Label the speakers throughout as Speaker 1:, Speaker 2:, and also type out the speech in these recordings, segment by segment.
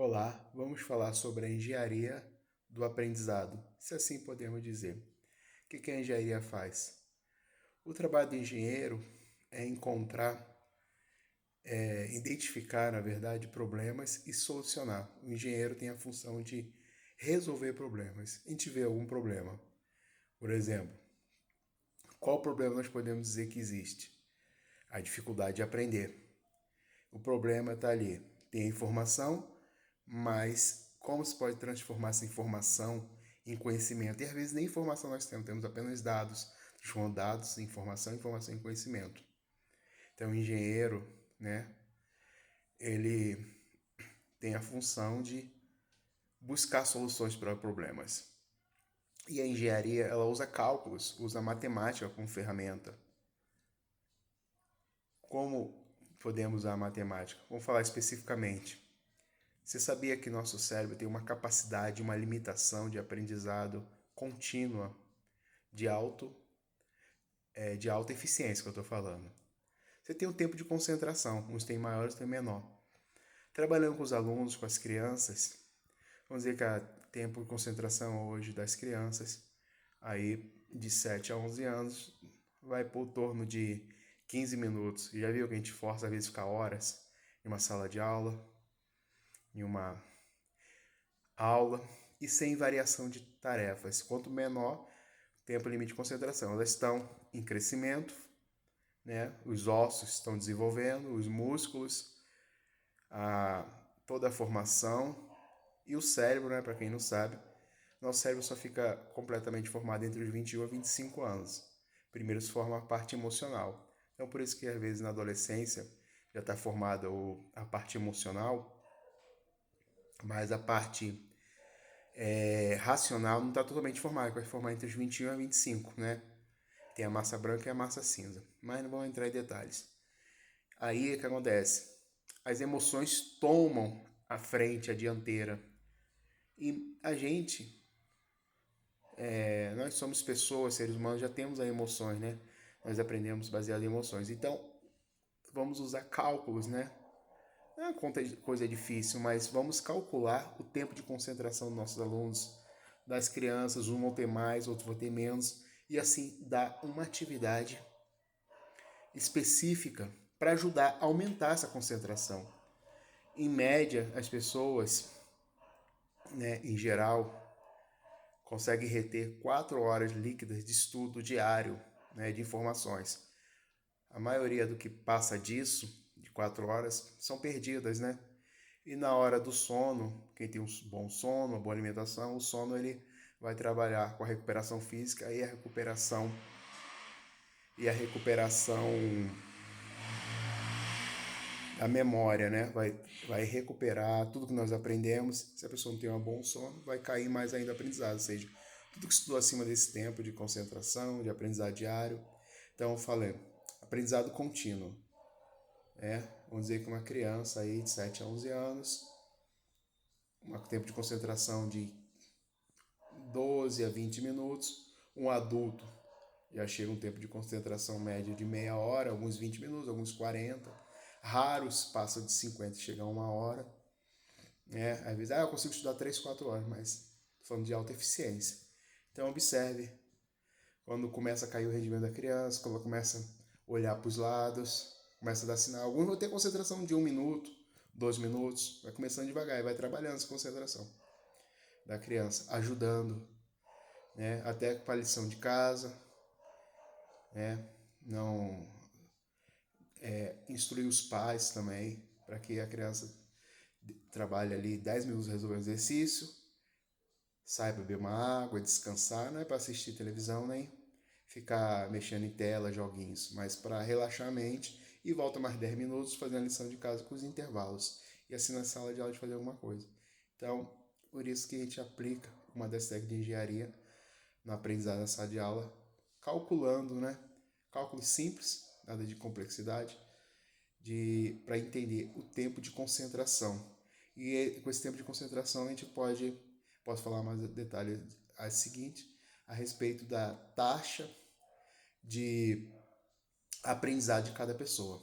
Speaker 1: Olá, vamos falar sobre a engenharia do aprendizado, se assim podemos dizer. O que a engenharia faz? O trabalho do engenheiro é encontrar, identificar, na verdade, problemas e solucionar. O engenheiro tem a função de resolver problemas. A gente vê algum problema, por exemplo, qual problema nós podemos dizer que existe? A dificuldade de aprender. O problema está ali. Tem a informação, mas como se pode transformar essa informação em conhecimento? E às vezes nem informação nós temos apenas dados. Transformando dados em informação, informação em conhecimento. Então o engenheiro, né, ele tem a função de buscar soluções para problemas. E a engenharia, ela usa cálculos, usa matemática como ferramenta. Como podemos usar a matemática? Vamos falar especificamente. Você sabia que nosso cérebro tem uma capacidade, uma limitação de aprendizado contínua de de alta eficiência que eu estou falando? Você tem um tempo de concentração, uns têm maior, outros têm menor. Trabalhando com os alunos, com as crianças, vamos dizer que o tempo de concentração hoje das crianças, aí de 7 a 11 anos, vai por torno de 15 minutos. Já viu que a gente força às vezes ficar horas em uma sala de aula, em uma aula e sem variação de tarefas. Quanto menor o tempo limite de concentração, elas estão em crescimento, né? Os ossos estão desenvolvendo, os músculos, toda a formação e o cérebro, né? Para quem não sabe, nosso cérebro só fica completamente formado entre os 21 a 25 anos. Primeiro se forma a parte emocional. Então, por isso que às vezes na adolescência já está formada a parte emocional, mas a parte racional não está totalmente formada, vai formar entre os 21 a 25, né? Tem a massa branca e a massa cinza, mas não vamos entrar em detalhes. Aí o que acontece? As emoções tomam a frente, a dianteira. E a gente, nós somos pessoas, seres humanos, já temos as emoções, né? Nós aprendemos baseado em emoções. Então, vamos usar cálculos, né? Não é uma coisa difícil, mas vamos calcular o tempo de concentração dos nossos alunos, das crianças, um vão ter mais, outro vão ter menos, e assim dar uma atividade específica para ajudar a aumentar essa concentração. Em média, as pessoas, né, em geral, conseguem reter 4 horas líquidas de estudo diário, né, de informações. A maioria do que passa disso, de 4 horas, são perdidas, né? E na hora do sono, quem tem um bom sono, uma boa alimentação, o sono ele vai trabalhar com a recuperação física e a recuperação da memória, né? Vai recuperar tudo que nós aprendemos. Se a pessoa não tem um bom sono, vai cair mais ainda o aprendizado, ou seja, tudo que estudou acima desse tempo de concentração, de aprendizado diário. Então, eu falei, aprendizado contínuo. Vamos dizer que uma criança aí de 7 a 11 anos, um tempo de concentração de 12 a 20 minutos, um adulto já chega um tempo de concentração média de meia hora, alguns 20 minutos, alguns 40. Raros passam de 50 e chegam a uma hora. Às vezes, eu consigo estudar 3 4 horas, mas estou falando de alta eficiência. Então, observe quando começa a cair o rendimento da criança, quando ela começa a olhar para os lados, começa a dar sinal. Alguns vão ter concentração de 1 minuto, 2 minutos, vai começando devagar e vai trabalhando essa concentração da criança, ajudando, né? Até para a lição de casa, né? Não instruir os pais também, para que a criança trabalhe ali 10 minutos resolvendo o exercício, sai para beber uma água, descansar, não é para assistir televisão nem ficar mexendo em tela, joguinhos, mas para relaxar a mente e volta mais 10 minutos fazendo a lição de casa com os intervalos e assim na sala de aula de fazer alguma coisa. Então, por isso que a gente aplica uma das técnicas de engenharia no aprendizado na sala de aula, calculando, né? Cálculos simples, nada de complexidade, para entender o tempo de concentração. E com esse tempo de concentração a gente posso falar mais detalhes a seguinte, a respeito da taxa de aprendizado de cada pessoa.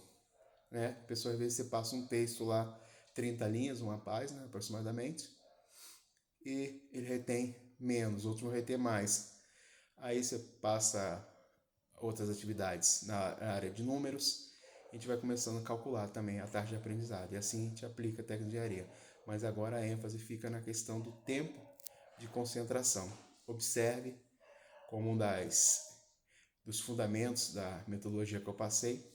Speaker 1: Né? A pessoa, às vezes, você passa um texto lá, 30 linhas, uma página aproximadamente, e ele retém menos, outros vão reter mais. Aí você passa outras atividades na área de números, a gente vai começando a calcular também a taxa de aprendizado, e assim a gente aplica a técnica de engenharia. Mas agora a ênfase fica na questão do tempo de concentração. Observe como dos fundamentos da metodologia que eu passei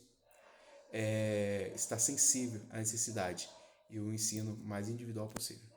Speaker 1: está sensível à necessidade e o ensino mais individual possível.